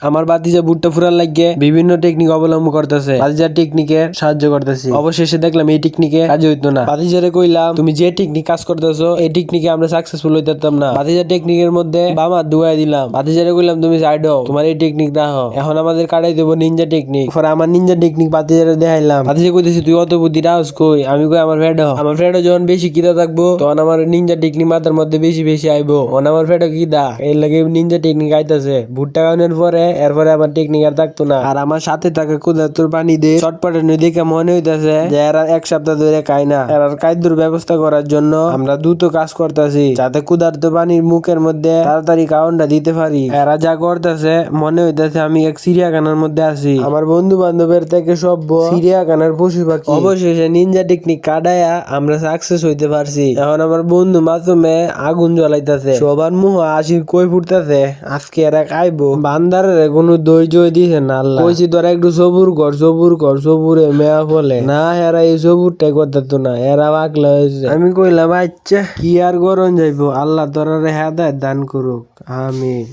আমার বাতিজা ভুট্টা ফুরার লাগিয়ে বিভিন্ন টেকনিক অবলম্বন করতেছে, বাতিজার টেকনিকে সাহায্য করতেছি। অবশেষে দেখলাম এই টেকনিকে কাজ হইতো না। বাতিজারে কইলাম তুমি যে টেকনিক কাজ করতেছো এই টেকনিকে আমরা সাকসেসফুল হইতে পারতাম না। বাতিজার টেকনিকের মধ্যে বাম হাত ডুবাই দিলাম। বাতিজারে কইলাম তুমি সাইড হও, তোমার এই টেকনিক দেখো। এখন আমাদের কাটাই দেবো নিনজা টেকনিক। পরে আমার নিনজা টেকনিক বাতিজারে দেখাইলাম। বাতিজা কইতেছি তুই অত বুদ্ধি রাউস কই? আমি কই আমার ফ্রেন্ড আমার ফ্রেন্ড যখন বেশি কিদা থাকবো তখন আমার নিনজা টেকনিক মাথার মধ্যে বেশি বেশি আইবো। আমার ফ্রেন্ড কিদা এর লাগে নিনজা টেকনিক আইতাছে। ভুট্টা খাওয়ানোর পরে এরপরে আমার টেকনিক আর থাকতো না। আর আমার সাথে থাকা কুদাতুর পানি দিয়ে চটপটানো দেখে মনে হইতাছে যে এরা এক সপ্তাহ ধরে খায় না। এর খাদ্যর ব্যবস্থা করার জন্য আমরা দ্রুত কাজ করতেছি যাতে কুদার্ত পানির মুখের মধ্যে তাড়াতাড়ি খাওয়ানটা দিতে পারি। এরা যা করতেছে মনে হইতাছে আমি এক চিড়িয়াখানার মধ্যে আছি। আমার বন্ধু বান্ধবের থেকে সভ্য চিড়িয়াখানার পশু পাখি। অবশেষে নিনজা টেকনিক কাটায়া আমরা সাকসেস হইতে পারছি। এখন আমার বন্ধু মাধ্যমে আগুন জ্বলাইতেছে, সবার মুহ হাসির কই ফুটতেছে আজকে এরা খাইবো। বান্দারের কোনো ধৈর্য দিছে না আল্লাহ। কইছি তোরা একটু সবুর কর সবুরে মেয়া বলে না, এরা এই সবুরটাই করতে না, এরা পাগলা হয়েছে। আমি কইলাম আচ্ছা কি আর গরম যাইবো, আল্লাহ তোরা হেদায়েত দান করুক, আমিন।